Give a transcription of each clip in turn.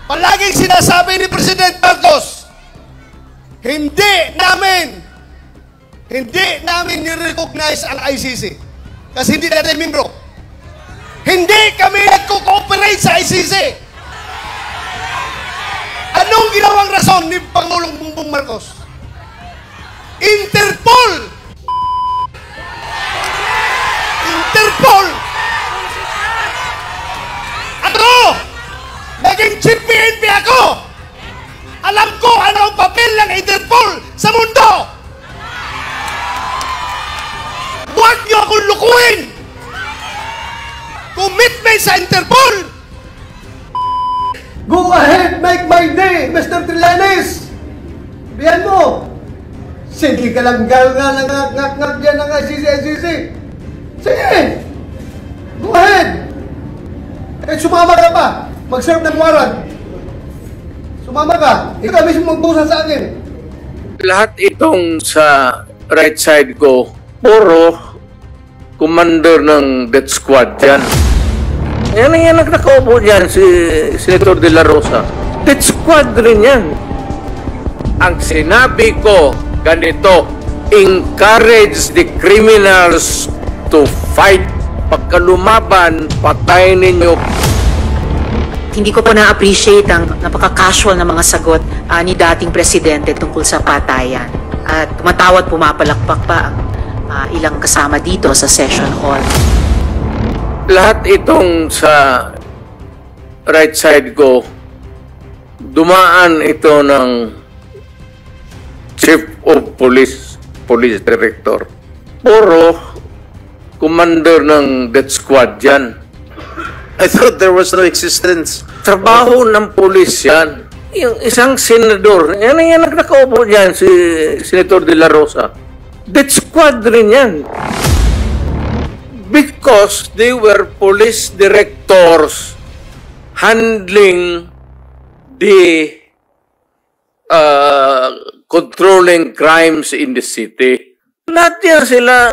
Palaging sinasabi ni President Marcos, hindi namin ni-recognize ang ICC. Kasi hindi natin membro. Hindi kami nagko-cooperate sa ICC. Anong ginawang rason ni Pangulong Bongbong Marcos? Interpol! Interpol! Ako! Naging chief PNP ako! Alam ko ano ang papel ng Interpol sa mundo! Huwag niyo akong lukuhin! Commitment sa Interpol! Go ahead, make my day, Mr. Trillanes! Biyan mo! Sige ka lang ngak dyan ng ICC. Sige! Go ahead! Eh, sumama ka pa! Mag-serve ng warrant! Sumama ka! Ikaw mismo magbusa sa akin! Lahat itong sa right side ko, puro commander ng death squad dyan. Yan ang nakaupo dyan, si Senator De La Rosa. Death squad rin yan. Ang sinabi ko, ganito, encourage the criminals to fight. Pagka lumaban, patayin ninyo. Hindi ko po na-appreciate ang napaka-casual na mga sagot ni dating presidente tungkol sa patayan. At tumatawad, pumapalakpak pa ang ilang kasama dito sa session hall. Lahat itong sa right side ko, dumaan ito ng Chief of Police Director. Puro commander ng death squad yan. I thought there was no existence. Trabaho ng pulis yan. Yung isang senador, yan ang nakaupo dyan, si Senator De La Rosa. Death squad rin yan. Because they were police directors handling the controlling crimes in the city. Lahat yan sila,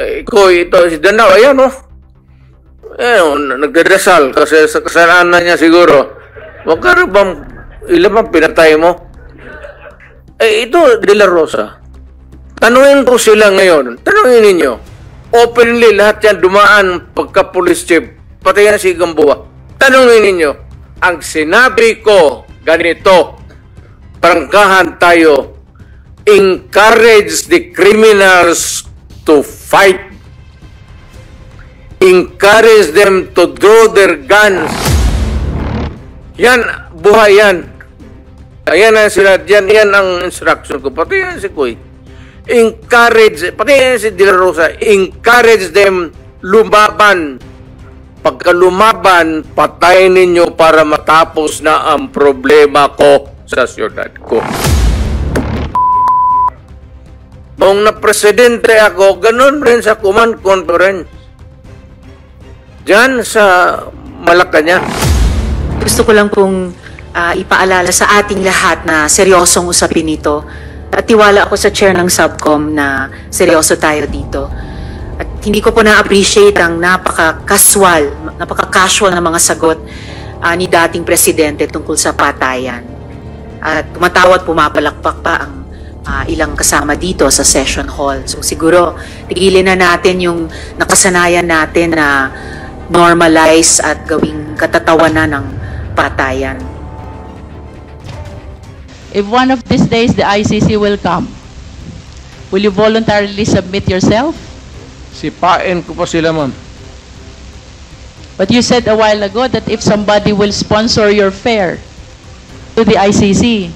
ito, si Danao, ayan o. Nagdadasal kasi sa kasalanan niya siguro. Magkano bang, ilan bang pinatay mo? Ito, De La Rosa. Tanungin ko sila ngayon, tanungin ninyo. Openly, lahat yan dumaan pagka police chief, pati yan si Gamboa. Tanungin ninyo, ang sinabi ko, ganito, prangkahan tayo, encourage the criminals to fight. Encourage them to draw their guns. Yan, buhay yan. Ayan ang sila, yan ang instruction ko. Pati yan si Kuy. Encourage, pati yan si De La Rosa, encourage them lumaban. Pagka lumaban, patayin ninyo para matapos na ang problema ko sa siyudad ko. Nung na-presidente ako, ganun rin sa command conference. Diyan sa Malacanang. Gusto ko lang pong ipaalala sa ating lahat na seryosong usapin ito. At tiwala ako sa chair ng subcom na seryoso tayo dito. At hindi ko po na-appreciate ang napaka-casual na mga sagot ni dating presidente tungkol sa patayan. At tumatawad, pumapalakpak pa ang ilang kasama dito sa session hall. So siguro, tigilin na natin yung nakasanayan natin na normalize at gawing katatawanan ng patayan. If one of these days the ICC will come, will you voluntarily submit yourself? Sipain ko pa sila, ma'am. But you said a while ago that if somebody will sponsor your fare to the ICC,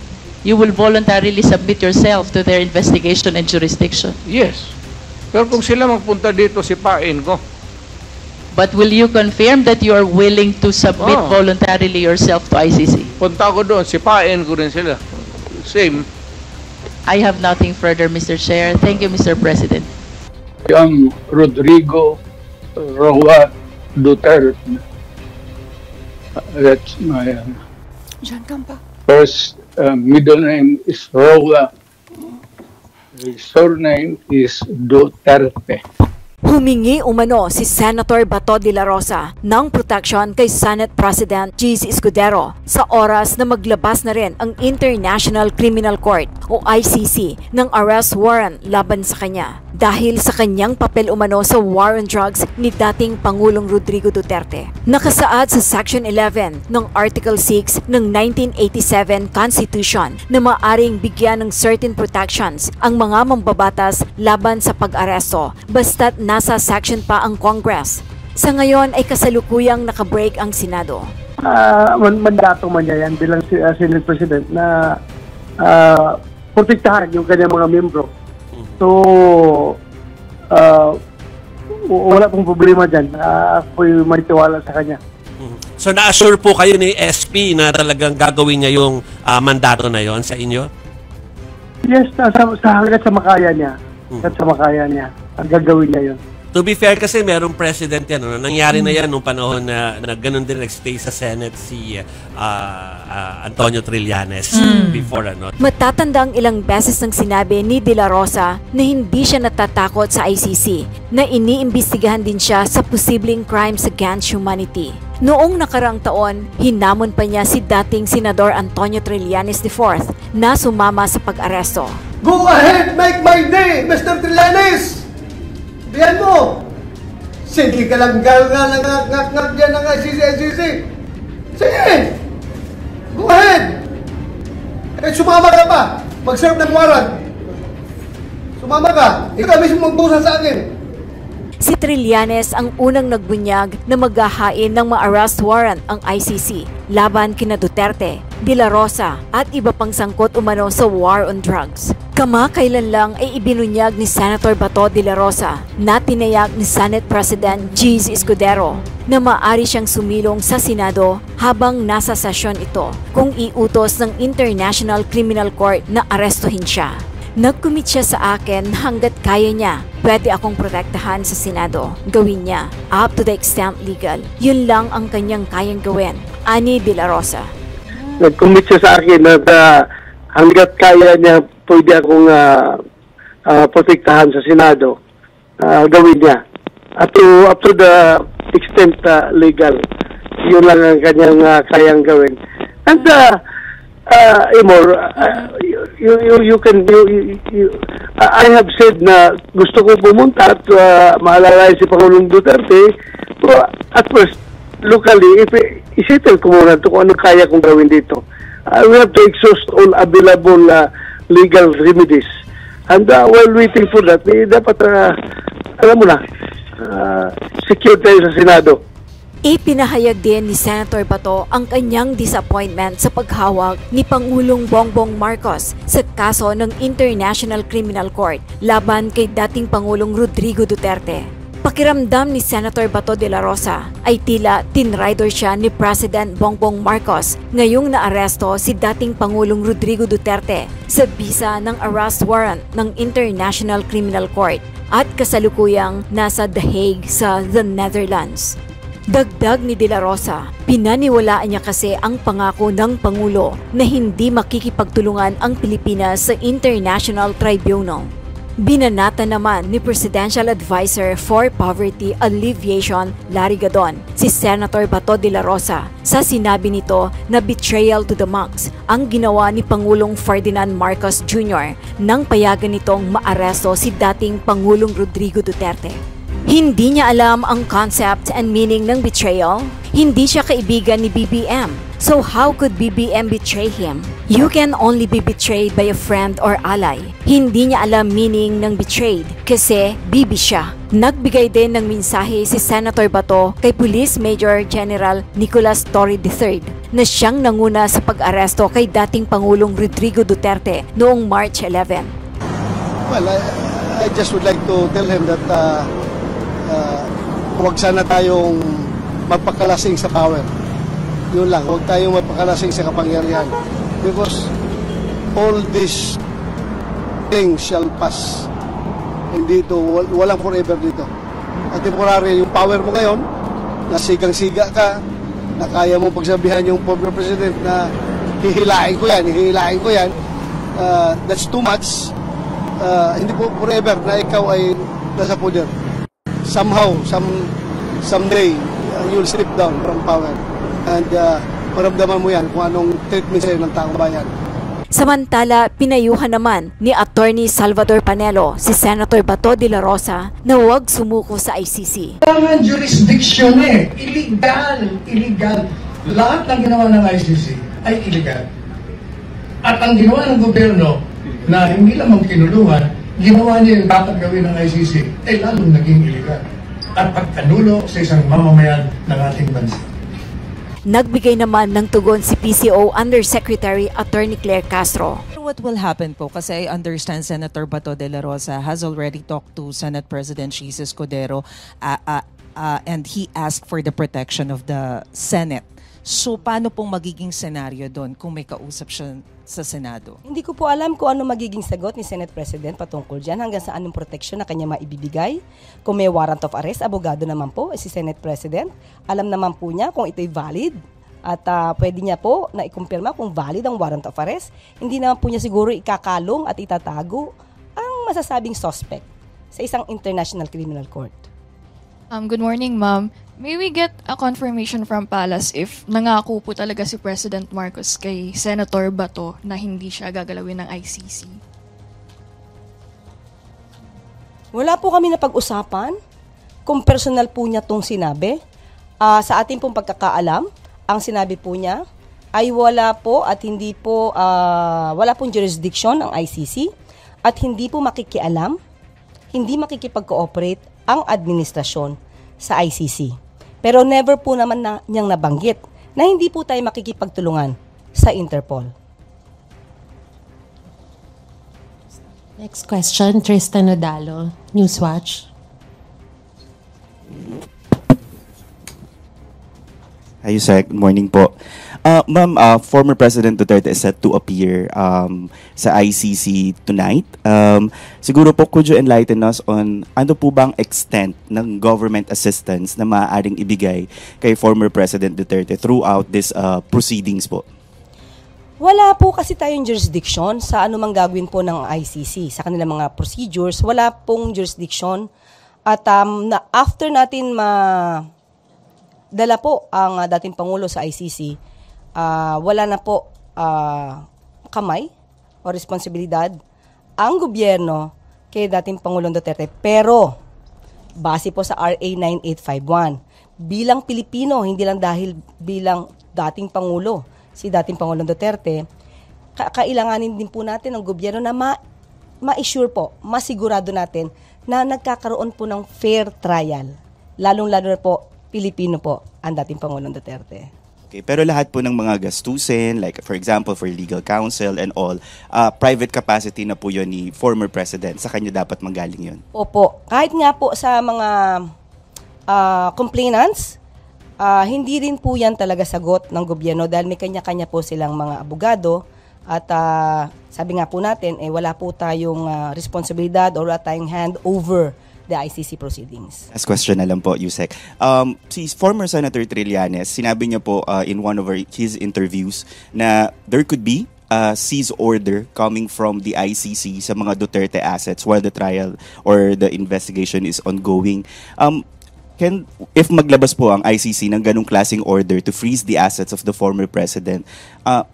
you will voluntarily submit yourself to their investigation and jurisdiction. Yes. Pero kung sila magpunta dito, sipain ko. But will you confirm that you are willing to submit voluntarily yourself to ICC? Punta ko doon, sipain ko rin sila. Same. I have nothing further, Mr. Chair. Thank you, Mr. President. Young Rodrigo Roa Duterte. That's my first middle name is Roa. His surname is Duterte. Humingi umano si Senator Bato de la Rosa ng protection kay Senate President G.C. Escudero sa oras na maglabas na rin ang International Criminal Court o ICC ng arrest warrant laban sa kanya dahil sa kanyang papel umano sa war on drugs ni dating Pangulong Rodrigo Duterte. Nakasaad sa Section 11 ng Article 6 ng 1987 Constitution na maaring bigyan ng certain protections ang mga mambabatas laban sa pag-aresto basta't nasa section pa ang Congress. Sa ngayon ay kasalukuyang nakabreak ang Senado. Mandato man niya yan bilang Senate President na protektahan yung kanyang mga membro. So, wala pong problema dyan. Ako'y manitiwala sa kanya. So, na-assure po kayo ni SP na talagang gagawin niya yung mandato na yon sa inyo? Yes, hanggat sa makaya niya. Hanggat sa makaya niya. Ang gagawin niya yun. To be fair kasi merong president yan. No? Nangyari na yan nung panahon na ganun din nag-stay sa Senate si Antonio Trillanes before. Matatandang ilang beses nang sinabi ni De La Rosa na hindi siya natatakot sa ICC, na iniimbestigahan din siya sa posibleng crimes against humanity. Noong nakarang taon, hinamon pa niya si dating Senador Antonio Trillanes IV na sumama sa pag-aresto. Go ahead, make my day, Mr. Trillanes! Biyan mo! Sige ka lang ngak dyan ng ICC. Sige! Go ahead! Sumama ka pa! Mag-serve ng warrant! Sumama ka! Ikaw mismo magbusa sa akin! Si Trillanes ang unang nagbunyag na maghahain ng ma-arrest warrant ang ICC laban kina Duterte, De La Rosa at iba pang sangkot umano sa war on drugs. Kamakailan lang ay ibinunyag ni Senator Bato de la Rosa na tinayak ni Senate President G.C. Escudero na maaari siyang sumilong sa Senado habang nasa sesyon ito kung iutos ng International Criminal Court na arestuhin siya. Nag-commit siya sa akin hanggat kaya niya. Pwede akong protektahan sa Senado. Gawin niya. Up to the extent legal. Yun lang ang kanyang kayang gawin. Ani De La Rosa. Nag-commit siya sa akin na hanggat kaya niya pwede akong protektahan sa Senado. Gawin niya. Up to the extent legal. Yun lang ang kanyang kayang gawin. And Amor, I have said na gusto ko pumunta at maalala si Pangulong Duterte. So, at first, locally, isettle ko muna ito kung ano kaya kong gawin dito. We have to exhaust all available legal remedies. And while waiting for that, dapat, alam mo na, secure tayo sa Senado. Ipinahayag din ni Senator Bato ang kanyang disappointment sa paghawak ni Pangulong Bongbong Marcos sa kaso ng International Criminal Court laban kay dating Pangulong Rodrigo Duterte. Pakiramdam ni Senator Bato de la Rosa ay tila tinrider siya ni President Bongbong Marcos ngayong naaresto si dating Pangulong Rodrigo Duterte sa bisa ng arrest warrant ng International Criminal Court at kasalukuyang nasa The Hague sa the Netherlands. Dagdag ni De La Rosa, pinaniwalaan niya kasi ang pangako ng Pangulo na hindi makikipagtulungan ang Pilipinas sa International Tribunal. Binanata naman ni Presidential Advisor for Poverty Alleviation Larry Gadon si Senator Bato de la Rosa sa sinabi nito na betrayal to the monks ang ginawa ni Pangulong Ferdinand Marcos Jr. nang payagan nitong maaresto si dating Pangulong Rodrigo Duterte. Hindi niya alam ang concept and meaning ng betrayal. Hindi siya kaibigan ni BBM. So how could BBM betray him? You can only be betrayed by a friend or ally. Hindi niya alam meaning ng betrayed kasi BB siya. Nagbigay din ng mensahe si Senator Bato kay Police Major General Nicolas Torre III na siyang nanguna sa pag-aresto kay dating Pangulong Rodrigo Duterte noong March 11. Well, I just would like to tell him that huwag sana tayong magpakalasing sa power. Yun lang, huwag tayong magpakalasing sa kapangyarihan. Because all these things shall pass. Hindi ito, walang forever dito. At temporary, yung power mo ngayon, nasigang-siga ka, na kaya mong pagsabihan yung former president na hihilain ko yan, that's too much. Hindi po forever na ikaw ay nasa poder. somehow, someday, you'll slip down from power. And maramdaman mo yan kung anong treatment sa'yo ng taong bayan. Samantala, pinayuhan naman ni Attorney Salvador Panelo si Senator Bato de la Rosa na huwag sumuko sa ICC. Ang jurisdiction illegal. Lahat ng ginawa ng ICC ay illegal. At ang ginawa ng gobyerno na hindi lamang kinuluhan, ginawa niya yung dapat gawin ng ICC, ay lalong naging illegal. At pagkanulo sa isang mamamayan ng ating bansa. Nagbigay naman ng tugon si PCO Undersecretary Attorney Claire Castro. What will happen po? Kasi I understand Senator Bato de la Rosa has already talked to Senate President Jesus Cordero and he asked for the protection of the Senate. So paano pong magiging senaryo doon kung may kausap siya sa Senado? Hindi ko po alam kung ano magiging sagot ni Senate President patungkol dyan, hanggang saan yung protection na kanya maibibigay. Kung may warrant of arrest, abogado naman po si Senate President. Alam naman po niya kung ito'y valid at pwede niya po na ikumpirma kung valid ang warrant of arrest. Hindi naman po niya siguro ikakalong at itatago ang masasabing suspect sa isang international criminal court. Good morning, ma'am. May we get a confirmation from Palace if nangako po talaga si President Marcos kay Senator Bato na hindi siya gagalawin ng ICC? Wala po kami na pag-usapan kung personal po niya itong sinabi. Sa ating pong pagkakaalam, ang sinabi po niya ay wala po at hindi po, wala pong jurisdiction ang ICC at hindi po makikialam, hindi makikipag-cooperate ang administrasyon sa ICC. Pero never po naman niyang nabanggit na hindi po tayo makikipagtulungan sa Interpol. Next question, Tristan Odalo, Newswatch. Hi, Yusek. Good morning po. Ma'am, former President Duterte is set to appear sa ICC tonight. Siguro po, could you enlighten us on ano po bang extent ng government assistance na maaaring ibigay kay former President Duterte throughout this proceedings po? Wala po kasi tayong jurisdiction sa anumang gagawin po ng ICC. Sa kanilang mga procedures, wala pong jurisdiction. At after natin dala po ang dating Pangulo sa ICC, wala na po kamay o responsibilidad ang gobyerno kay dating Pangulong Duterte. Pero, base po sa RA 9851, bilang Pilipino, hindi lang dahil bilang dating Pangulo, si dating Pangulong Duterte, kailanganin din po natin ng gobyerno na ma-assure po, masigurado natin na nagkakaroon po ng fair trial. Lalong-lalo na po, Pilipino po ang dating Pangulong Duterte. Okay, pero lahat po ng mga gastusin, like for example, for legal counsel and all, private capacity na po yun ni former President. Sa kanya dapat manggaling yun? Opo. Kahit nga po sa mga complainants, hindi rin po yan talaga sagot ng gobyerno dahil may kanya-kanya po silang mga abogado at sabi nga po natin, wala po tayong responsibilidad or wala tayong hand over the ICC proceedings. Last question na lang po, Yusek. Si former Senator Trillanes, sinabi niya po in one of his interviews na there could be a cease order coming from the ICC sa mga Duterte assets while the trial or the investigation is ongoing. If maglabas po ang ICC ng ganung klaseng order to freeze the assets of the former president,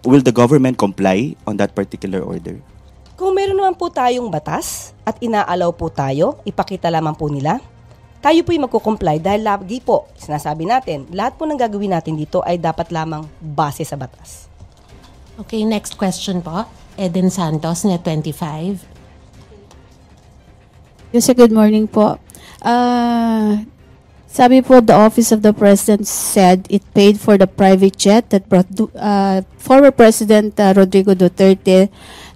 will the government comply on that particular order? Kung meron naman po tayong batas at inaalaw po tayo, ipakita lamang po nila, tayo po'y magkukomply dahil lagi po, sinasabi natin, lahat po ng gagawin natin dito ay dapat lamang base sa batas. Okay, next question po. Eden Santos, Net 25. Yes, good morning po. Sabi po, the Office of the President said it paid for the private jet that brought former President Rodrigo Duterte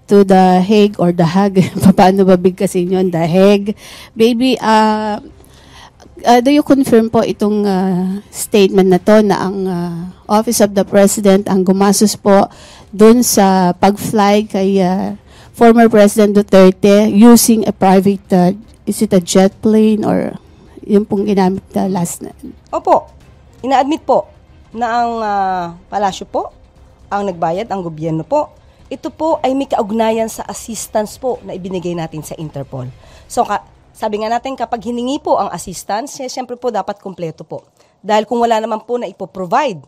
to The Hague or The Hague. Paano ba bigkasin yun? The Hague. Baby, do you confirm po itong statement na to na ang Office of the President ang gumastos po dun sa pag-fly kay former President Duterte using a private, is it a jet plane or yung pong ginamit na last na? Opo. Ina-admit po na ang palasyo po, ang nagbayad, ang gobyerno po. Ito po ay may kaugnayan sa assistance po na ibinigay natin sa Interpol. So, Sabi nga natin, kapag hiningi po ang assistance, siyempre po dapat kumpleto po. Dahil kung wala naman po na ipoprovide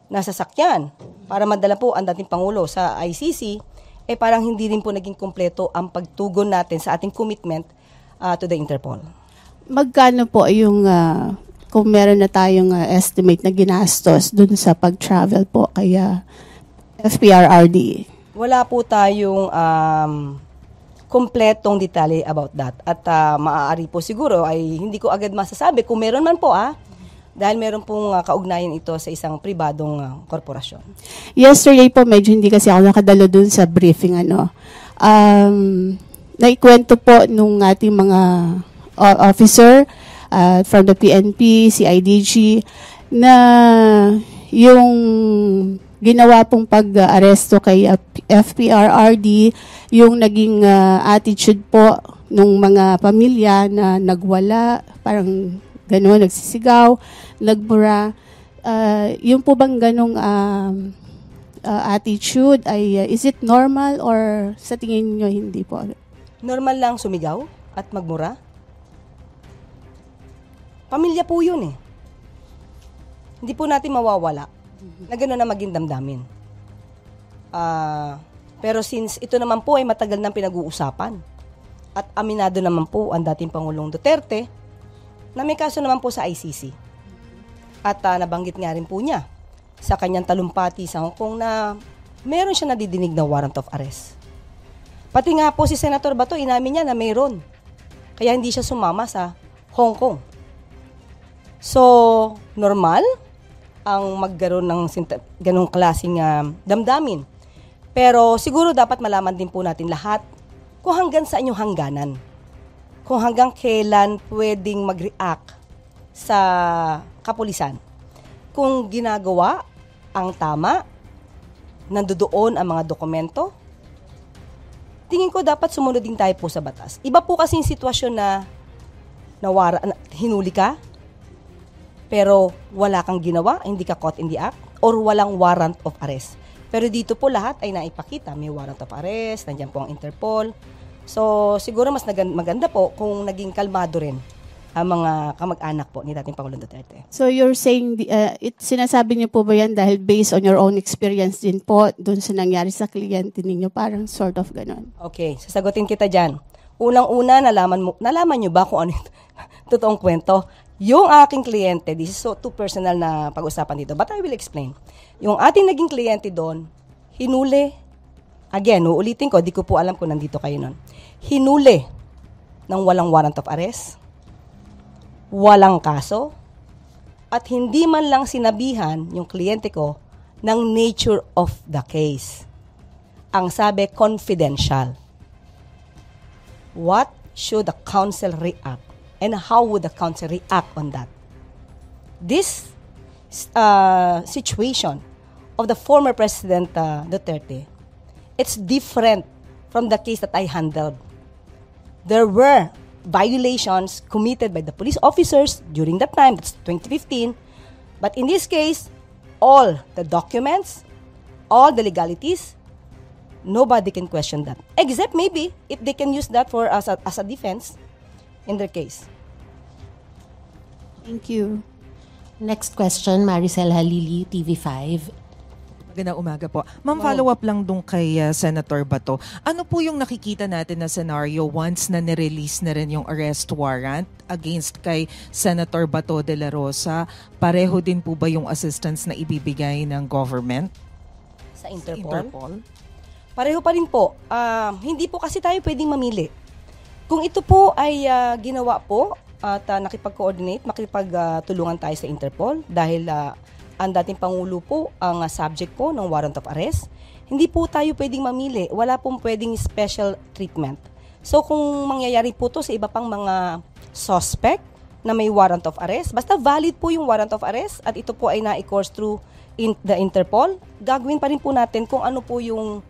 na sasakyan para madala po ang dating Pangulo sa ICC, parang hindi rin po naging kumpleto ang pagtugon natin sa ating commitment to the Interpol. Magkano po yung kung meron na tayong estimate na ginastos dun sa pag-travel po kaya FPRRD? Wala po tayong kumpletong detalye about that. At maaari po siguro ay hindi ko agad masasabi kung meron man po dahil meron pong kaugnayan ito sa isang pribadong korporasyon. Yesterday po, medyo hindi kasi ako nakadalo dun sa briefing. Naikwento po nung ating mga officer from the PNP, CIDG, na yung ginawa pong pag-aresto kay FPRRD, yung naging attitude po nung mga pamilya na nagwala, parang gano'n, nagsisigaw, nagmura. Yung po bang ganong attitude, ay is it normal or sa tingin nyo hindi po? Normal lang sumigaw at magmura? Pamilya po yun Hindi po natin mawawala na gano'n na maging damdamin. Pero since ito naman po ay matagal nang pinag-uusapan at aminado naman po ang dating Pangulong Duterte na may kaso naman po sa ICC. At nabanggit nga rin po niya sa kanyang talumpati sa Hong Kong na meron siya nadidinig na warrant of arrest. Pati nga po si Senator Bato, inamin niya na mayroon. Kaya hindi siya sumama sa Hong Kong. So, normal ang magkaroon ng ganong klaseng damdamin. Pero siguro dapat malaman din po natin lahat kung hanggang saan yung hangganan. Kung hanggang kailan pwedeng mag-react sa kapulisan. Kung ginagawa ang tama, nandoon ang mga dokumento, tingin ko dapat sumunod din tayo po sa batas. Iba po kasi yung sitwasyon na hinuli ka, pero wala kang ginawa, hindi ka caught in the act, or walang warrant of arrest. Pero dito po lahat ay naipakita. May warrant of arrest, nandiyan po ang Interpol. So, siguro mas maganda po kung naging kalmado rin ang mga kamag-anak po ni dating Pangulong Duterte. So, you're saying, sinasabi niyo po ba yan dahil based on your own experience din po dun sa nangyari sa kliyente ninyo? Parang sort of ganon. Okay, sasagutin kita dyan. Unang-una, nalaman niyo ba kung ano yung totoong kwento? Yung aking kliyente, this is so too personal na pag-usapan dito, but I will explain. Yung ating naging kliyente doon, hinuli, again, uulitin ko, di ko po alam kung nandito kayo nun. Hinuli ng walang warrant of arrest, walang kaso, at hindi man lang sinabihan yung kliyente ko ng nature of the case. Ang sabi, confidential. What should the counsel react? And how would the counsel react on that? This situation of the former President Duterte, it's different from the case that I handled. There were violations committed by the police officers during that time, that's 2015. But in this case, all the documents, all the legalities, nobody can question that. Except maybe if they can use that for as a defense in their case. Thank you. Next question, Maricel Halili, TV5. Magandang umaga po. Ma'am, follow-up lang dun kay Senator Bato. Ano po yung nakikita natin na scenario once na nirelease na rin yung arrest warrant against kay Senator Bato de la Rosa? Pareho din po ba yung assistance na ibibigay ng government? Sa Interpol? Pareho pa rin po. Hindi po kasi tayo pwedeng mamili. Kung ito po ay ginawa po at nakipag-coordinate, makipagtulungan tayo sa Interpol dahil ang dating Pangulo po ang subject po ng warrant of arrest, hindi po tayo pwedeng mamili. Wala pong pwedeng special treatment. So kung mangyayari po to sa iba pang mga suspect na may warrant of arrest, basta valid po yung warrant of arrest at ito po ay na-course through the Interpol, gagawin pa rin po natin kung ano po yung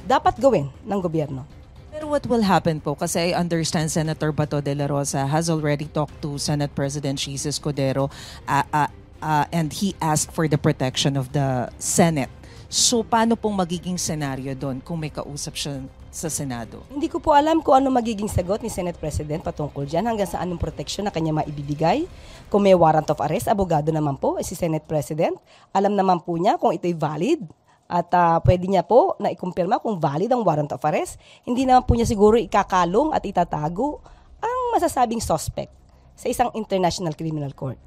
dapat gawin ng gobyerno. Pero what will happen po? Kasi I understand Senator Bato de la Rosa has already talked to Senate President Jesus Codero and he asked for the protection of the Senate. So paano pong magiging senaryo doon kung may kausap siya sa Senado. Hindi ko po alam kung ano magiging sagot ni Senate President patungkol dyan, hanggang sa anong protection na kanya maibibigay. Kung may warrant of arrest, abogado naman po si Senate President. Alam naman po niya kung ito'y valid at pwede niya po na ikumpirma kung valid ang warrant of arrest. Hindi naman po niya siguro ikakalong at itatago ang masasabing suspect sa isang international criminal court.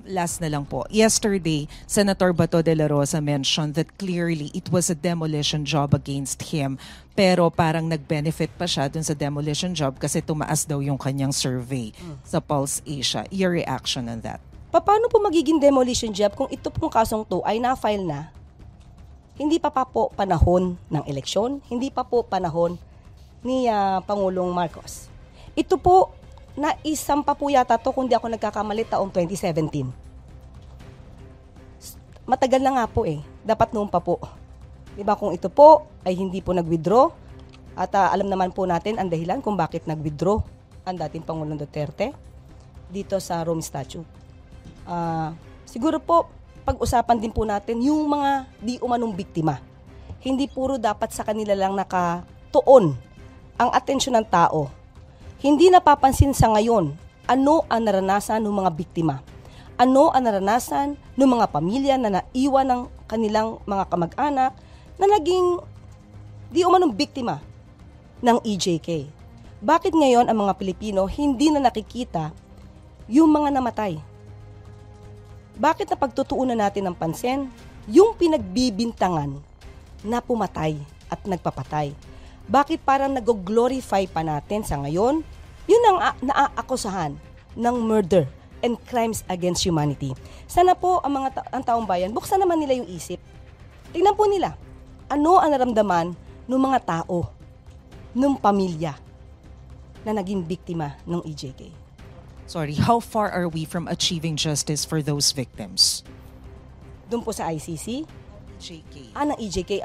Last na lang po. Yesterday, Senator Bato de la Rosa mentioned that clearly it was a demolition job against him. Pero parang nag-benefit pa siya dun sa demolition job kasi tumaas daw yung kanyang survey sa Pulse Asia. Your reaction on that? Paano po magiging demolition job kung ito pong kasong to ay na-file na? Hindi pa po panahon ng eleksyon, hindi pa po panahon ni Pangulong Marcos. Ito po, naisampa po yata to, kung di ako nagkakamali, taong 2017. Matagal na nga po dapat noon pa po. Diba kung ito po ay hindi po nag-withdraw, at alam naman po natin ang dahilan kung bakit nag-withdraw ang dating Pangulong Duterte dito sa Rome Statute. Siguro po, pag-usapan din po natin yung mga di umanong biktima. Hindi puro dapat sa kanila lang nakatuon ang atensyon ng tao. Hindi napapansin sa ngayon ano ang naranasan ng mga biktima. Ano ang naranasan ng mga pamilya na naiwan ng kanilang mga kamag-anak na naging di umanong biktima ng EJK. Bakit ngayon ang mga Pilipino hindi na nakikita yung mga namatay? Bakit na pagtutuunan natin ng pansin yung pinagbibintangan na pumatay at nagpapatay? Bakit parang nag-glorify pa natin sa ngayon yun ang naaakusahan ng murder and crimes against humanity? Sana po ang taong bayan, buksan naman nila yung isip. Tingnan po nila, ano ang naramdaman ng mga tao, ng pamilya na naging biktima ng EJK. Sorry, how far are we from achieving justice for those victims? Doon po sa ICC? EJK. Ng EJK.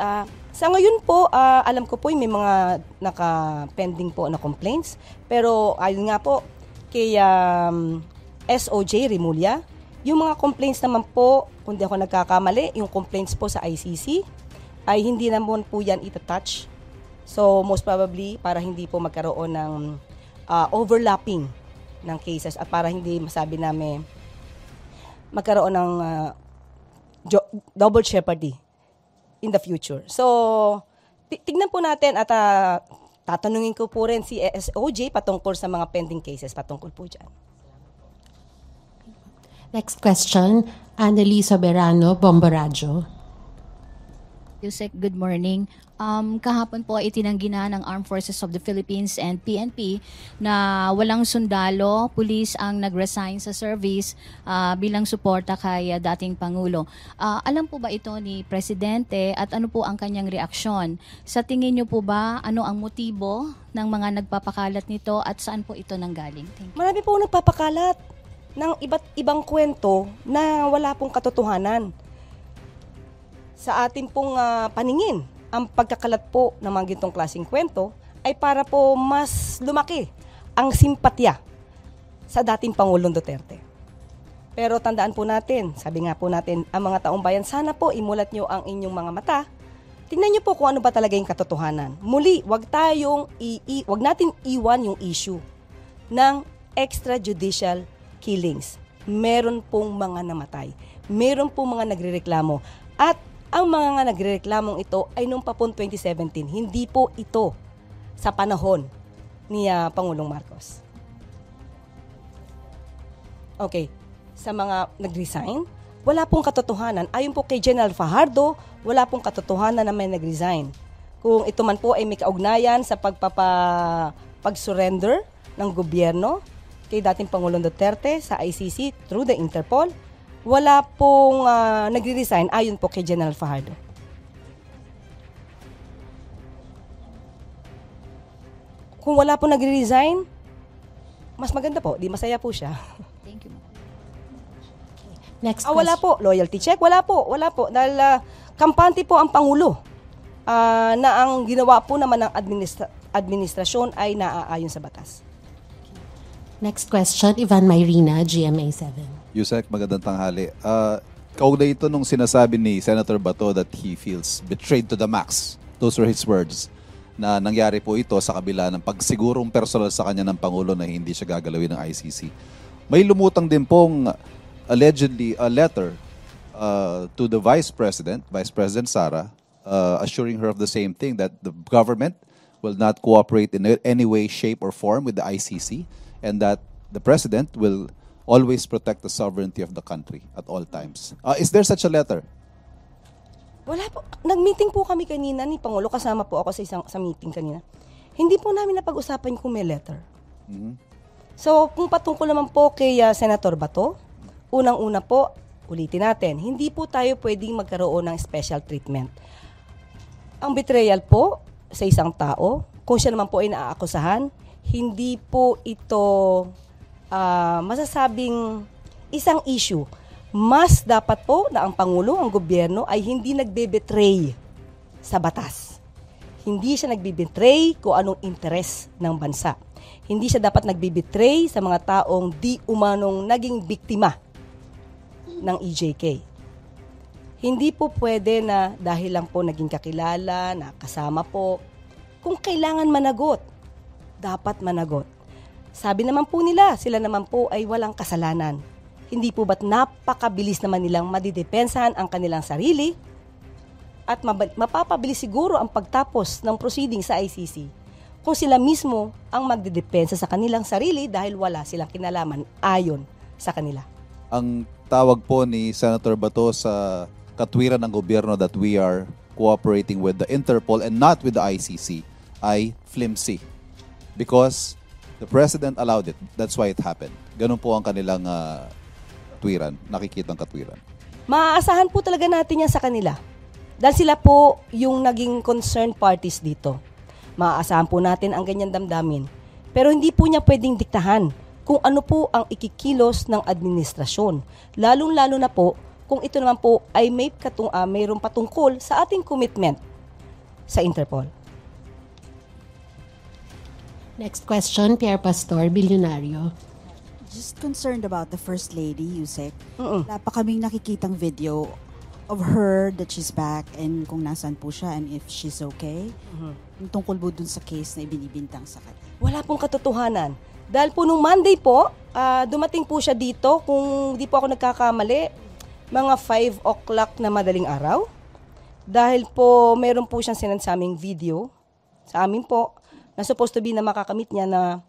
Sa ngayon po, alam ko po may mga naka-pending po na complaints. Pero ayun nga po, kay SOJ Rimulya, yung mga complaints naman po, kung di ako nagkakamali, yung complaints po sa ICC, ay hindi naman po yan itatouch. So most probably, para hindi po magkaroon ng overlapping ng cases at para hindi masabi namin magkaroon ng double jeopardy in the future. So, tignan po natin at tatanungin ko po rin si SOJ patungkol sa mga pending cases patungkol po dyan. Next question, Annalisa Berano, Bomboradio. Yusek, good morning. Kahapon po itinanggi na ng Armed Forces of the Philippines and PNP na walang sundalo, pulis ang nag-resign sa service bilang suporta kay dating Pangulo. Alam po ba ito ni Presidente at ano po ang kanyang reaksyon? Sa tingin niyo po ba ano ang motibo ng mga nagpapakalat nito at saan po ito nanggaling? Thank you. Marami po nagpapakalat ng iba't ibang kwento na wala pong katotohanan. Sa ating pong paningin, ang pagkakalat po ng mga gintong klaseng kwento ay para po mas lumaki ang simpatya sa dating Pangulong Duterte. Pero tandaan po natin, sabi nga po natin, ang mga taong bayan, sana po imulat nyo ang inyong mga mata. Tingnan nyo po kung ano ba talaga yung katotohanan. Muli, wag natin iwan yung issue ng extrajudicial killings. Meron pong mga namatay. Meron pong mga nagrereklamo. At ang mga nagrereklamong ito ay noong pa po 2017. Hindi po ito sa panahon ni Pangulong Marcos. Okay, sa mga nag-resign, wala pong katotohanan. Ayon po kay General Fajardo, wala pong katotohanan na may nag-resign. Kung ito man po ay may kaugnayan sa pag-surrender ng gobyerno kay dating Pangulong Duterte sa ICC through the Interpol, wala pong nagre-resign ayon po kay General Fajardo. Kung wala pong nagre-resign, mas maganda po, di masaya po siya. Thank you. Next wala po, loyalty check, wala po. Dahil kampante po ang Pangulo na ang ginawa po naman ng administrasyon ay naaayon sa batas. Next question, Ivan Mayrina, GMA7. Yusek, magandang tanghali. Kaugnay ito nung sinasabi ni Senator Bato that he feels betrayed to the max Those were his words. Na nangyari po ito sa kabila ng pagsigurong personal sa kanya ng Pangulo na hindi siya gagalawin ng ICC. May lumutang din pong allegedly a letter to the Vice President Sara, assuring her of the same thing, that the government will not cooperate in any way, shape, or form with the ICC, and that the President will always protect the sovereignty of the country at all times. Is there such a letter? Wala po. Nag-meeting po kami kanina ni Pangulo, kasama po ako sa meeting kanina. Hindi po namin napag-usapan kung may letter. So, kung patungkol naman po kay Senator Bato, unang-una po, ulitin natin, hindi po tayo pwedeng magkaroon ng special treatment. Ang betrayal po sa isang tao, kung siya naman po ay naaakusahan, hindi po ito masasabing isang issue. Mas dapat po na ang Pangulo, ang gobyerno, ay hindi nagbe-betray sa batas. Hindi siya nagbe-betray kung anong interes ng bansa. Hindi siya dapat nagbe-betray sa mga taong di umanong naging biktima ng EJK. Hindi po pwede na dahil lang po naging kakilala, nakasama po, kung kailangan managot, dapat managot. Sabi naman po nila, sila naman po ay walang kasalanan. Hindi po ba't napakabilis naman nilang madidepensahan ang kanilang sarili at mapapabilis siguro ang pagtapos ng proceeding sa ICC kung sila mismo ang magdidepensa sa kanilang sarili dahil wala silang kinalaman ayon sa kanila. Ang tawag po ni Senator Bato sa katwiran ng gobyerno that we are cooperating with the Interpol and not with the ICC ay flimsy because the President allowed it. That's why it happened. Ganun po ang kanilang katwiran, nakikitang katwiran. Maaasahan po talaga natin yan sa kanila. Dahil sila po yung naging concerned parties dito. Maaasahan po natin ang ganyan damdamin. Pero hindi po niya pwedeng diktahan kung ano po ang ikikilos ng administrasyon. Lalong-lalo na po kung ito naman po ay mayroong patungkol sa ating commitment sa Interpol. Next question, Pierre Pastor, Bilyonaryo. Just concerned about the First Lady, Yusek. Wala pa kaming nakikitang video of her that she's back and kung nasaan po siya and if she's okay. Yung tungkol po dun sa case na ibinibintang sa kanya. Wala pong katotohanan. Dahil po nung Monday po, dumating po siya dito, kung di po ako nagkakamali, mga 5 o'clock na madaling araw. Dahil po meron po siyang sinend sa aming video, sa amin po, na supposed to be na makakamit niya na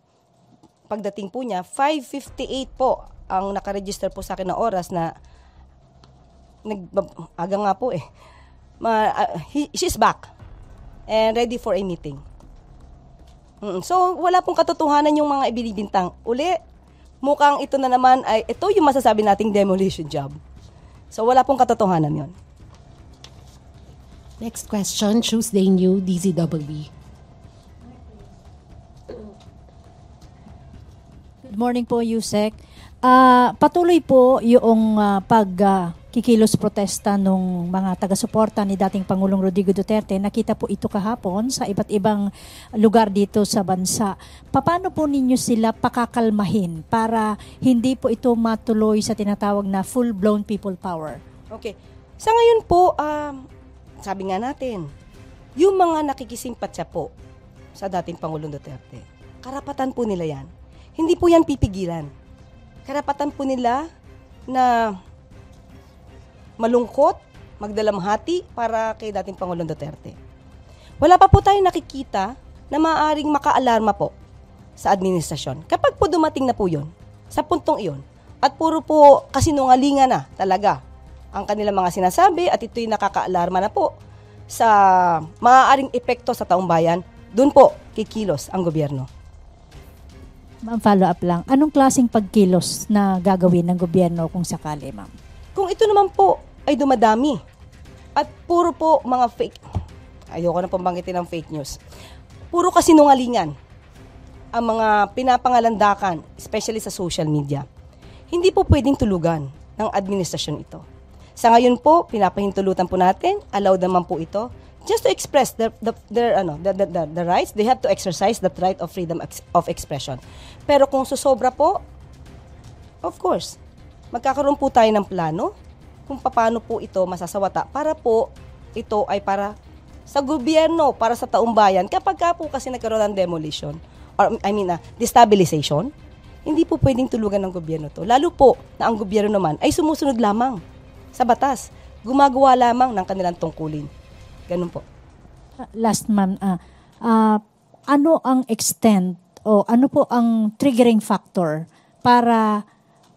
pagdating po niya, 5:58 po ang nakaregister po sa akin na oras na aga nga po eh. She's back and ready for a meeting. So, wala pong katotohanan yung mga ibinibintang. Uli, mukhang ito na naman ay, ito yung masasabi nating demolition job. So, wala pong katotohanan yon. Next question, Tuesday New, DZWB. Good morning po, Yusek. Patuloy po yung pagkikilos protesta ng mga taga-suporta ni dating Pangulong Rodrigo Duterte. Nakita po ito kahapon sa iba't ibang lugar dito sa bansa. Paano po ninyo sila pakakalmahin para hindi po ito matuloy sa tinatawag na full-blown people power? Okay. Sa ngayon po, sabi nga natin, yung mga nakikisimpatya po sa dating Pangulong Duterte, karapatan po nila yan. Hindi po yan pipigilan. Karapatan po nila na malungkot, magdalamhati para kay dating Pangulong Duterte. Wala pa po tayong nakikita na maaaring makaalarma po sa administrasyon. Kapag po dumating na po yun, sa puntong iyon, at puro po kasinungalingan na talaga ang kanilang mga sinasabi at ito'y nakakaalarma na po sa maaaring epekto sa taong bayan, doon po kikilos ang gobyerno. Ma'am, follow up lang. Anong klaseng pagkilos na gagawin ng gobyerno kung sakali, ma'am? Kung ito naman po ay dumadami at puro po mga fake, ayoko na pambanggitin ng fake news, puro kasinungalingan ang mga pinapangalandakan, especially sa social media, hindi po pwedeng tulugan ng administrasyon ito. Sa ngayon po, pinapahintulutan po natin, allowed naman po ito, just to express the rights. They have to exercise that right of freedom of expression. Pero kung susobra po, of course, magkakaroon po tayo ng plano kung paano po ito masasawata para po ito ay para sa gobyerno para sa taong bayan kapag ka po kasi nagkaroon ng demolition or destabilization, hindi po pwedeng tulugan ng gobyerno to. Lalo po na ang gobyerno naman ay sumusunod lamang sa batas. Gumagawa lamang ng kanilang tungkulin. Ganun po. Last ma'am, ano ang extent o ano po ang triggering factor para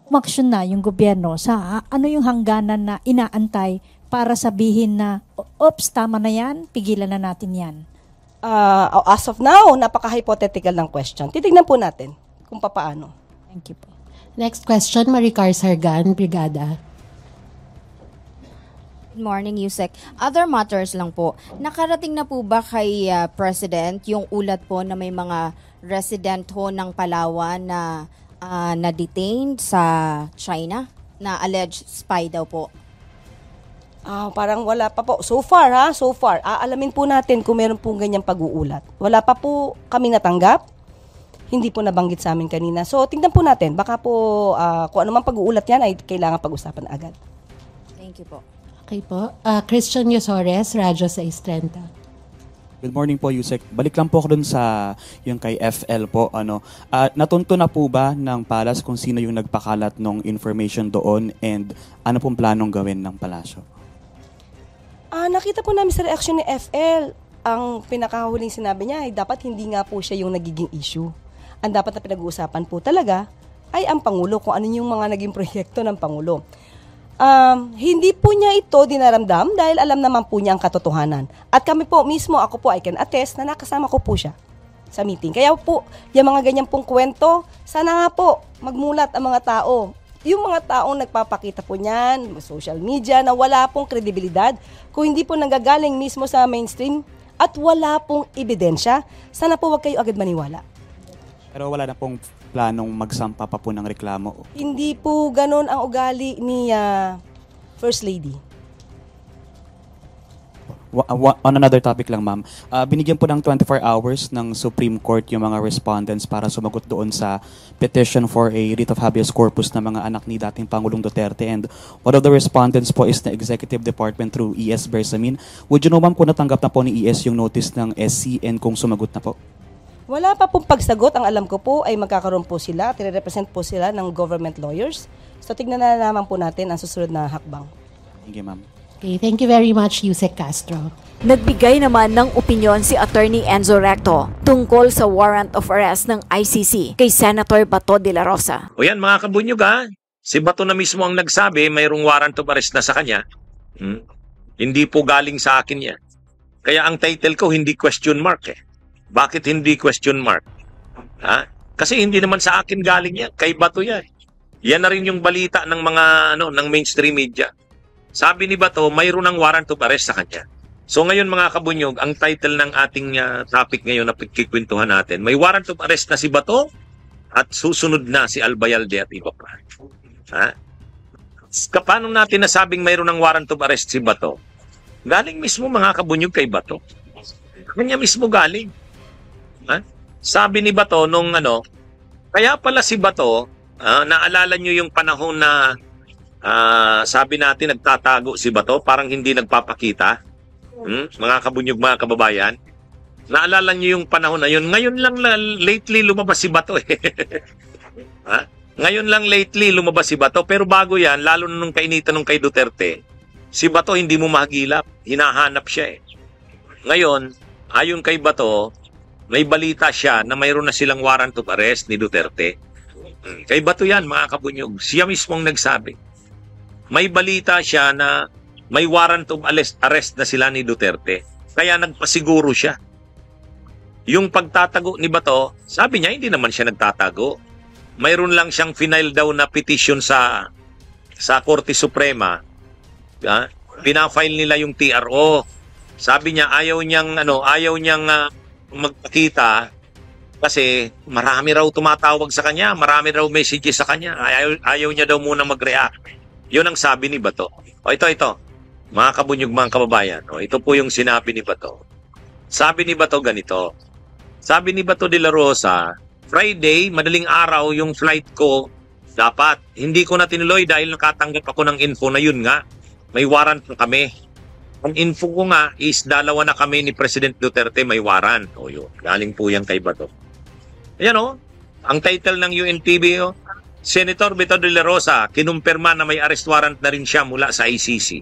umaksyon na yung gobyerno sa ano yung hangganan na inaantay para sabihin na, oops, tama na yan, pigilan na natin yan? As of now, napaka-hypothetical ng question. Titignan po natin kung papaano. Thank you po. Next question, Maricar Sargan, Brigada. Good morning, Yusek. Other matters lang po. Nakarating na po ba kay President yung ulat po na may mga resident ho ng Palawan na na-detained sa China na alleged spy daw po? Parang wala pa po. So far. Aalamin po natin kung meron pong ganyang pag-uulat. Wala pa po kami natanggap. Hindi po nabanggit sa amin kanina. So, tingnan po natin. Baka po kung anumang pag-uulat yan ay kailangan pag-usapan agad. Thank you po. Okay po. Christian Yosores, Radyo 630. Good morning po, Yusek. Balik lang po ako dun sa yung kay FL po. Natunto na po ba ng Palas kung sino yung nagpakalat ng information doon and ano pong planong gawin ng palasyo? Nakita po namin sa reaction ni FL. Ang pinakahuling sinabi niya ay dapat hindi nga po siya yung nagiging issue. Ang dapat na pinag-uusapan po talaga ay ang Pangulo, kung ano yung mga naging proyekto ng Pangulo. Hindi po niya ito dinaramdam dahil alam naman po niya ang katotohanan. At kami po mismo, ako po, I can attest na nakasama ko po siya sa meeting. Kaya po, yung mga ganyan pong kwento, sana nga po magmulat ang mga tao. Yung mga taong nagpapakita po niyan, social media, na wala pong kredibilidad, kung hindi po nanggagaling mismo sa mainstream at wala pong ebidensya, sana po wag kayo agad maniwala. Pero wala na pong planong magsampa pa po ng reklamo? Hindi po ganun ang ugali ni First Lady. On another topic lang, ma'am. Binigyan po ng 24 hours ng Supreme Court yung mga respondents para sumagot doon sa petition for a writ of habeas corpus na mga anak ni dating Pangulong Duterte. And one of the respondents po is the Executive Department through E.S. Bersamin. Would you know, ma'am, kung natanggap na po ni E.S. yung notice ng SC and kung sumagot na po? Wala pa pong pagsagot. Ang alam ko po ay magkakaroon po sila, tire-represent po sila ng government lawyers. So tignan na naman po natin ang susunod na hakbang. Thank you, ma'am. Okay, thank you very much, Yusek Castro. Nagbigay naman ng opinyon si Attorney Enzo Recto tungkol sa warrant of arrest ng ICC kay Senator Bato de la Rosa. O yan mga kabunyog ha, si Bato na mismo ang nagsabi mayroong warrant of arrest na sa kanya. Hindi po galing sa akin yan. Kaya ang title ko hindi question mark eh. Bakit hindi question mark? Kasi hindi naman sa akin galing yan, kay Bato yan. Yan na rin yung balita ng mga ng mainstream media. Sabi ni Bato, mayroon ng warrant of arrest sa kanya. So ngayon mga kabunyog, ang title ng ating topic ngayon na pagkikwentuhan natin, may warrant of arrest na si Bato at susunod na si Albayalde at iba pa. Paano natin nasabing mayroon ng warrant of arrest si Bato? Galing mismo mga kabunyog kay Bato. Kanya mismo galing. Sabi ni Bato nung kaya pala si Bato, naalala nyo yung panahon na sabi natin nagtatago si Bato, parang hindi nagpapakita. Mga kabunyog, mga kababayan, naalala nyo yung panahon na yun. Ngayon lang lately lumabas si Bato eh. Ngayon lang lately lumabas si Bato, pero bago yan, lalo na nung kainitan nung kay Duterte, si Bato hindi mo mahagilap, hinahanap siya eh. Ngayon, ayon kay Bato, may balita siya na mayroon na silang warrant of arrest ni Duterte. Kay Bato yan mga kabunyog, siya mismo ang nagsabi. May balita siya na may warrant of arrest na sila ni Duterte. Kaya nagpasiguro siya. Yung pagtatago ni Bato, sabi niya hindi naman siya nagtatago. Mayroon lang siyang final daw na petition sa Korte Suprema. Pinafile nila yung TRO. Sabi niya ayaw niyang magpakita kasi marami raw tumatawag sa kanya, marami raw messages sa kanya. Ayaw niya daw muna mag-react. Yun ang sabi ni Bato. Ito. Mga kabunyog, mga kababayan. Ito po yung sinabi ni Bato. Sabi ni Bato ganito. Sabi ni Bato de la Rosa, Friday, madaling araw yung flight ko. Dapat, hindi ko na tinuloy dahil nakatanggap ako ng info na yun nga. May warrant na kami. Ang info ko nga is dalawa na kami ni President Duterte may warrant. O yun, galing po yan kay Bato. Ayan o, ang title ng UNTV o, Senator Beto de la Rosa, kinumpirma na may arrest warrant na rin siya mula sa ICC.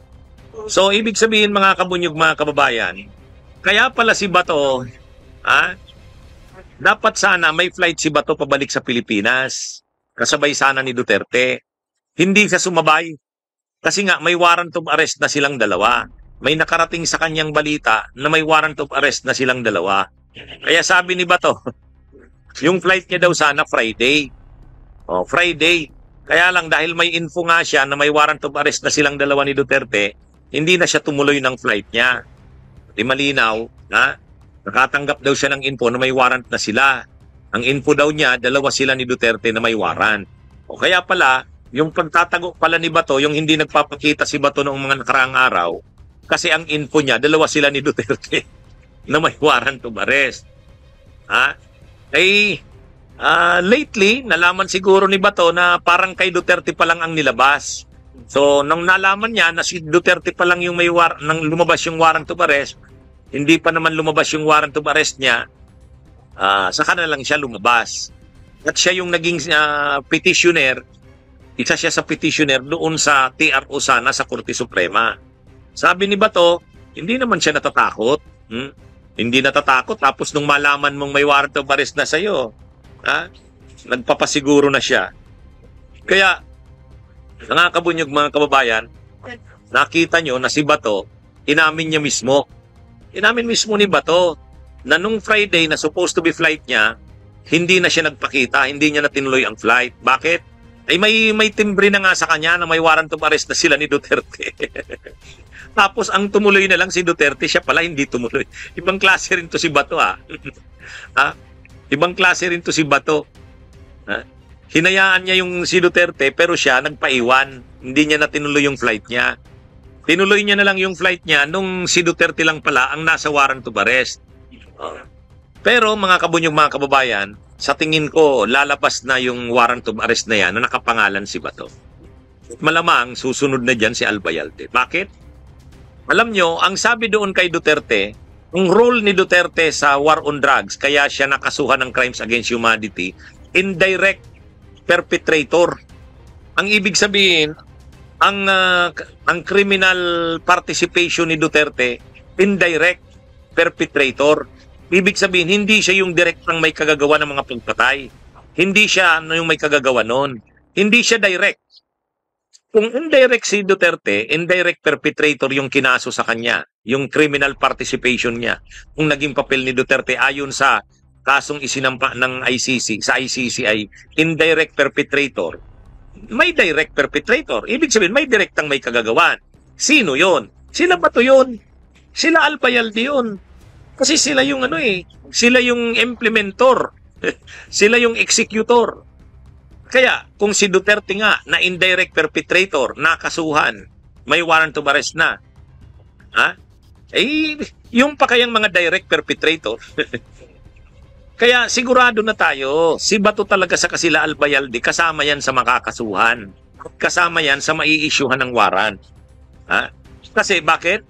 So, ibig sabihin mga kabunyog, mga kababayan, kaya pala si Bato, dapat sana may flight si Bato pabalik sa Pilipinas. Kasabay sana ni Duterte. Hindi siya sumabay. Kasi nga, may warrant of arrest na silang dalawa. May nakarating sa kanyang balita na may warrant of arrest na silang dalawa. Kaya sabi ni Bato, yung flight niya daw sana Friday. O, Friday. Kaya lang dahil may info nga siya na may warrant of arrest na silang dalawa ni Duterte, hindi na siya tumuloy ng flight niya. Di malinaw, nakatanggap daw siya ng info na may warrant na sila. Ang info daw niya, dalawa sila ni Duterte na may warrant. O kaya pala, yung pagtatago pala ni Bato, yung hindi nagpapakita si Bato noong mga nakaraang araw, kasi ang info niya, dalawa sila ni Duterte na may warrant of arrest. Lately, nalaman siguro ni Bato na parang kay Duterte pa lang ang nilabas. So, nung nalaman niya na si Duterte pa lang yung may nang lumabas yung warrant of arrest, hindi pa naman lumabas yung warrant of arrest niya, saka na lang siya lumabas. At siya yung naging petitioner, isa siya sa petitioner doon sa TRO sana sa Korte Suprema. Sabi ni Bato, hindi naman siya natatakot. Hindi natatakot. Tapos nung malaman mong may warrant of arrest na sa'yo, nagpapasiguro na siya. Kaya, mga kabunyog, mga kababayan, nakita nyo na si Bato, inamin niya mismo. Inamin mismo ni Bato na nung Friday na supposed to be flight niya, hindi na siya nagpakita, hindi niya na tinuloy ang flight. Bakit? Ay may timbre na nga sa kanya na may warrant of arrest na sila ni Duterte. Tapos ang tumuloy na lang si Duterte, siya pala hindi tumuloy. Ibang klase rin to si Bato Ibang klase rin to si Bato. Hinayaan niya yung si Duterte pero siya nagpaiwan. Hindi niya na tinuloy yung flight niya. Tinuloy niya na lang yung flight niya nung si Duterte lang pala ang nasa warrant of arrest. Pero mga kabunyog, mga kababayan, sa tingin ko lalabas na yung warrant of arrest na yan na nakapangalan si Bato. Malamang susunod na dyan si Albayalde. Bakit? Alam nyo, ang sabi doon kay Duterte, ang role ni Duterte sa war on drugs, kaya siya nakasuhan ng crimes against humanity, indirect perpetrator. Ang ibig sabihin, ang criminal participation ni Duterte, indirect perpetrator. Ibig sabihin, hindi siya yung direktang may kagagawa ng mga pagpatay. Hindi siya yung may kagagawa nun. Hindi siya direct. Kung indirect si Duterte, indirect perpetrator yung kinaso sa kanya, yung criminal participation niya. Kung naging papel ni Duterte ayon sa kasong isinampa ng ICC, sa ICC ay indirect perpetrator, may direct perpetrator. Ibig sabihin, may direktang may kagagawan. Sino yon? Sila Bato yun. Sila Albayalde yun. Kasi sila yung sila yung implementor. Sila yung executor. Kaya, kung si Duterte nga na indirect perpetrator, nakasuhan, may warrant of arrest na, yung pa kayang mga direct perpetrator. Kaya sigurado na tayo, si Bato talaga sa kasila Albayalde, kasama yan sa makakasuhan. Kasama yan sa mai-issuehan ng warrant. Kasi bakit?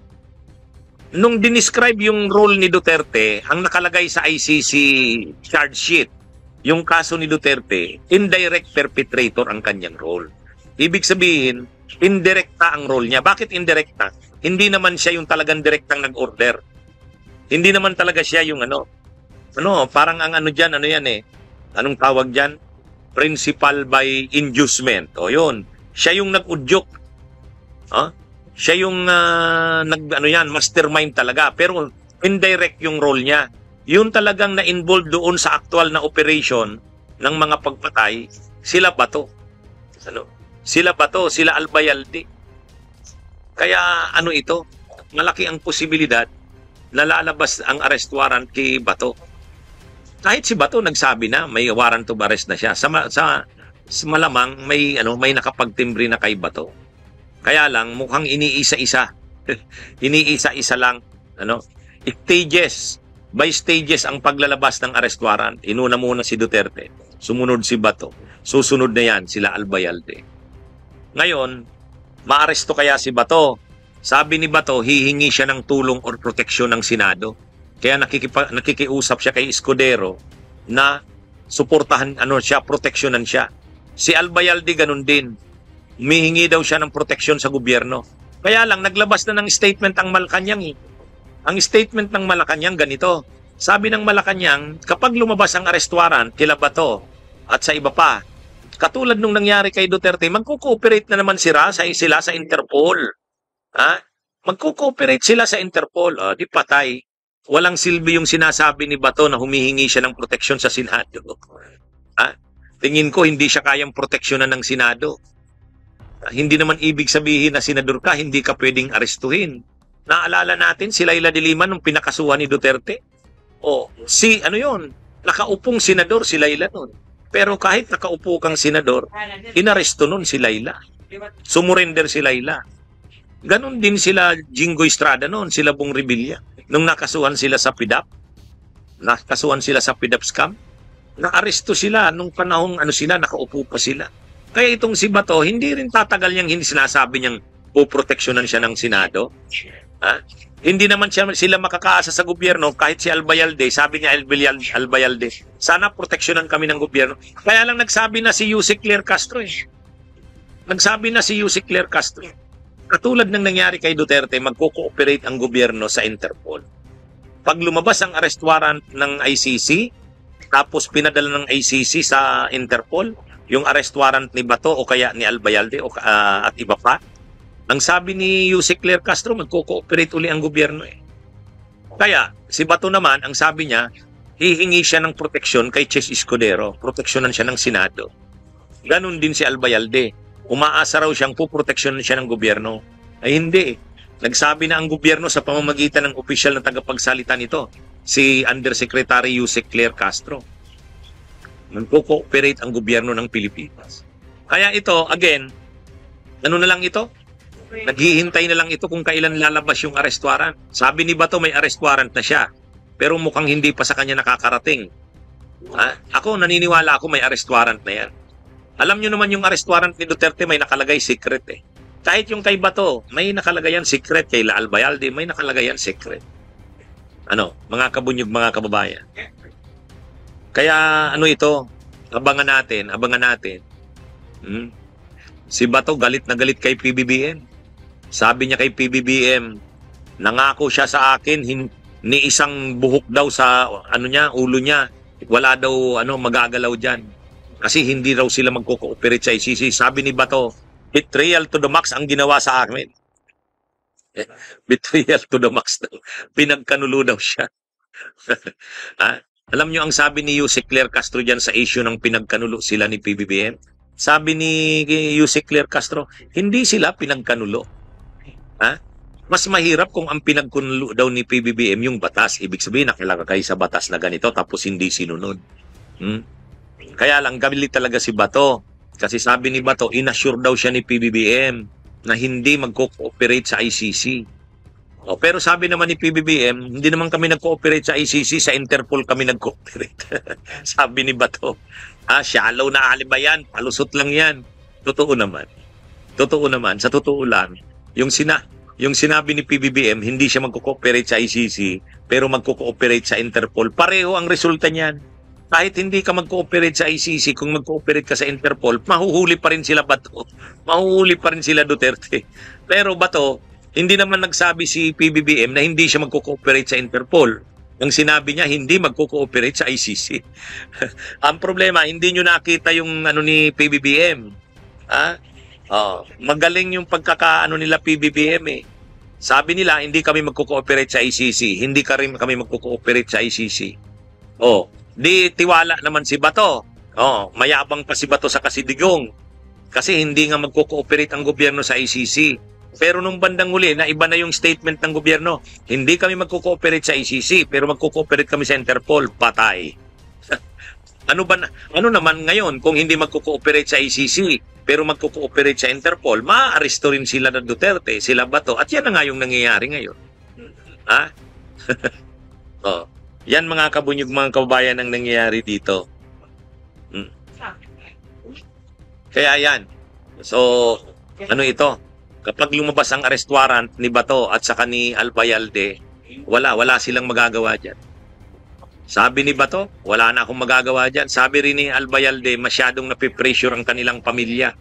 Nung dinescribe yung role ni Duterte, ang nakalagay sa ICC charge sheet, yung kaso ni Duterte, indirect perpetrator ang kanyang role. Ibig sabihin, indirekta ang role niya. Bakit indirekta? Hindi naman siya yung talagang direktang nag-order. Hindi naman talaga siya yung parang ang dyan, anong tawag dyan? Principal by inducement. O yun, siya yung nag-udyok. Siya yung mastermind talaga. Pero indirect yung role niya. Yun talagang na-involve doon sa actual na operation ng mga pagpatay, sila Bato. Sila Bato, sila Albayalde. Kaya ito, malaki ang posibilidad na lalabas ang arrest warrant kay Bato. Kahit si Bato nagsabi na may warrant of arrest na siya, sa malamang may nakapagtimbre na kay Bato. Kaya lang mukhang iniisa-isa. Iniisa-isa lang, stages. By stages ang paglalabas ng arrest warrant. Inuna muna si Duterte, sumunod si Bato, susunod na yan sila Albayalde. Ngayon, maaresto kaya si Bato? Sabi ni Bato, hihingi siya ng tulong or proteksyon ng Senado. Kaya nakikiusap siya kay Escudero na suportahan siya, proteksyonan siya. Si Albayalde ganun din. Humihingi daw siya ng proteksyon sa gobyerno. Kaya lang, naglabas na ng statement ang Malacanang. Ang statement ng Malacanang ganito. Sabi ng Malacanang, kapag lumabas ang arrest warrant kila Bato at sa iba pa, katulad nung nangyari kay Duterte, magko-cooperate na naman sila sa Interpol. Magko-cooperate sila sa Interpol. Di patay. Walang silbi yung sinasabi ni Bato na humihingi siya ng proteksyon sa Senado. Tingin ko hindi siya kayang proteksyonan ng Senado. Hindi naman ibig sabihin na senador ka, hindi ka pwedeng arestuhin. Naalala natin si Laila de Lima nung pinakasuhan ni Duterte. Nakaupong senador si Laila nun. Pero kahit nakaupo kang senador, inaresto nun si Laila. Sumurrender si Laila. Ganon din sila Jingoy Estrada noon, sila Bong Revilla. Nung nakasuhan sila sa PIDAP, scam, naaresto sila nung panahong nakaupo pa sila. Kaya itong si Bato, hindi rin tatagal niyang hindi sinasabi niyang puproteksyonan siya ng Senado. Hindi naman sila makakaasa sa gobyerno kahit si Albayalde, sabi niya Albayalde, sana proteksyonan kami ng gobyerno. Kaya lang nagsabi na si Yusek Claire Castro Katulad ng nangyari kay Duterte, magko-cooperate ang gobyerno sa Interpol. Pag lumabas ang arrest warrant ng ICC, tapos pinadala ng ICC sa Interpol, yung arrest warrant ni Bato o kaya ni Albayalde at iba pa, ang sabi ni Yusek Claire Castro, magko-cooperate uli ang gobyerno. Kaya, si Bato naman, ang sabi niya, hihingi siya ng proteksyon kay Ches Escudero, proteksyonan siya ng Senado. Ganon din si Albayalde. Umaasa raw siyang puproteksyonan siya ng gobyerno. Ay hindi. Nagsabi na ang gobyerno sa pamamagitan ng opisyal na tagapagsalita nito, si Undersecretary Yusek Claire Castro. Magko-cooperate ang gobyerno ng Pilipinas. Kaya ito, again, ano na lang ito? Naghihintay na lang ito kung kailan lalabas yung arrest warrant. Sabi ni Bato may arrest warrant na siya, pero mukhang hindi pa sa kanya nakakarating. Ako, naniniwala ako may arrest warrant na yan. Alam nyo naman yung arrest warrant ni Duterte may nakalagay secret eh. Kahit yung kay Bato, may nakalagay yan secret. Kay Albayalde, may nakalagay yan secret. Mga kabunyog, mga kababayan. Kaya ito, abangan natin. Si Bato galit na galit kay PBBM. Sabi niya kay PBBM, nangako siya sa akin, ni isang buhok daw sa ulo niya. Wala daw magagalaw dyan. Kasi hindi raw sila magko-cooperate sa ICC. Sabi ni Bato, betrayal to the max ang ginawa sa akin. Betrayal to the max. Pinagkanulo daw siya. Alam nyo ang sabi ni Yusek Claire Castro dyan sa issue ng pinagkanulo sila ni PBBM? Sabi ni Yusek Claire Castro, hindi sila pinagkanulo. Mas mahirap kung ang pinagkanulo daw ni PBBM yung batas. Ibig sabihin, nakilagay sa batas na ganito tapos hindi sinunod. Kaya lang, galit talaga si Bato. Kasi sabi ni Bato, inassure daw siya ni PBBM na hindi magko-cooperate sa ICC. Pero sabi naman ni PBBM, hindi naman kami nag-cooperate sa ICC, sa Interpol kami nag-cooperate. Sabi ni Bato, shallow na aliba yan, palusot lang yan. Totoo naman, sa totoo lang, yung sinabi ni PBBM, hindi siya magko-cooperate sa ICC, pero magko-cooperate sa Interpol. Pareho ang resulta niyan. Kahit hindi ka mag-cooperate sa ICC, kung mag-cooperate ka sa Interpol, mahuhuli pa rin sila Bato. Mahuhuli pa rin sila Duterte. Pero Bato, hindi naman nagsabi si PBBM na hindi siya magko-cooperate sa Interpol. Ang sinabi niya, hindi magko-cooperate sa ICC. Ang problema, hindi nyo nakita yung ni PBBM. Magaling yung nila PBBM eh. Sabi nila, hindi kami magko-cooperate sa ICC. Hindi kami magko-cooperate sa ICC. Di tiwala naman si Bato. Mayabang pa si Bato sa Kasidigong. Kasi hindi nga magko-cooperate ang gobyerno sa ICC. Pero nung bandang huli, na iba na yung statement ng gobyerno. Hindi kami magko-cooperate sa ICC, pero magko-cooperate kami sa Interpol. Patay. Ano naman ngayon kung hindi magko-cooperate sa ICC, pero magko-cooperate sa Interpol, ma-aresto rin sila ng Duterte, sila Bato. At yan na nga yung nangyayari ngayon. Yan mga kabunyog, mga kababayan ang nangyayari dito. Kaya yan. So, ito? Kapag lumabas ang arrest warrant ni Bato at saka ni Albayalde, wala silang magagawa dyan. Sabi ni Bato, wala na akong magagawa dyan. Sabi rin ni Albayalde, masyadong napipressure ang kanilang pamilya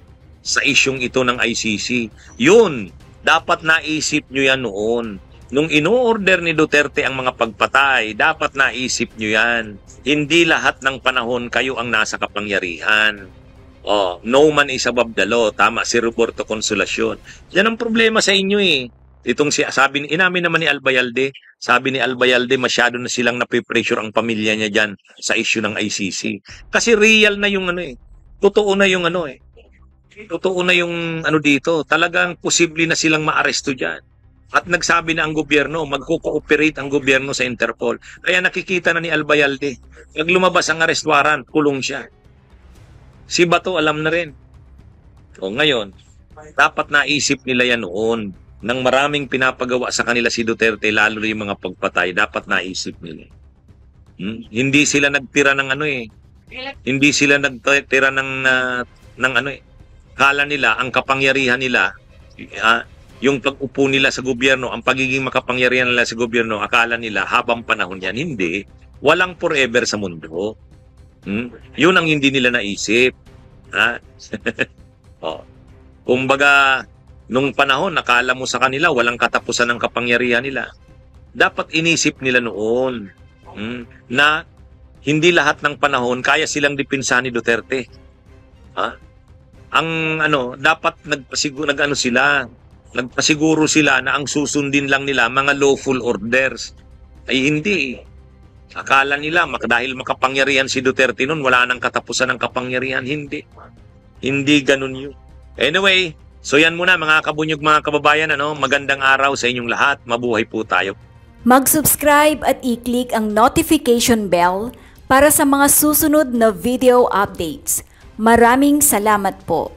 sa isyong ito ng ICC. Yun, dapat naisip nyo yan noon. Nung ino-order ni Duterte ang mga pagpatay, dapat naisip nyo yan. Hindi lahat ng panahon kayo ang nasa kapangyarihan. Oh, no man is above the law. Tama si Roberto Consolacion. Yan ang problema sa inyo eh. Itong sabi, inamin naman ni Albayalde, sabi ni Albayalde, masyado na silang napipressure ang pamilya niya dyan sa issue ng ICC. Kasi real na yung ano eh. Totoo na yung ano eh. Totoo na yung ano dito. Talagang posible na silang maaresto dyan. At nagsabi na ang gobyerno, magko-cooperate ang gobyerno sa Interpol. Kaya nakikita na ni Albayalde, pag lumabas ang arrest warrant, kulong siya. Si Bato alam na rin. O ngayon, dapat naisip nila yan noon. Nang maraming pinapagawa sa kanila si Duterte, lalo na yung mga pagpatay, dapat naisip nila. Hindi sila nagtira ng ano eh. Hindi sila nagtira ng ano eh. Kala nila, ang kapangyarihan nila, yung pag-upo nila sa gobyerno, ang pagiging makapangyarihan nila sa gobyerno, akala nila habang panahon yan. Hindi. Walang forever sa mundo. Yun ang hindi nila naisip. Kumbaga, nung panahon, nakala mo sa kanila, walang katapusan ng kapangyarihan nila. Dapat inisip nila noon na hindi lahat ng panahon kaya silang dipinsahan ni Duterte. Ang ano, dapat nagpasiguro sila na ang susundin lang nila mga lawful orders. Ay hindi. Akala nila, dahil makapangyarihan si Duterte noon, wala nang katapusan ng kapangyarihan. Hindi. Hindi ganun yun. Anyway, so yan muna mga kabunyog, mga kababayan, magandang araw sa inyong lahat. Mabuhay po tayo. Mag-subscribe at i-click ang notification bell para sa mga susunod na video updates. Maraming salamat po.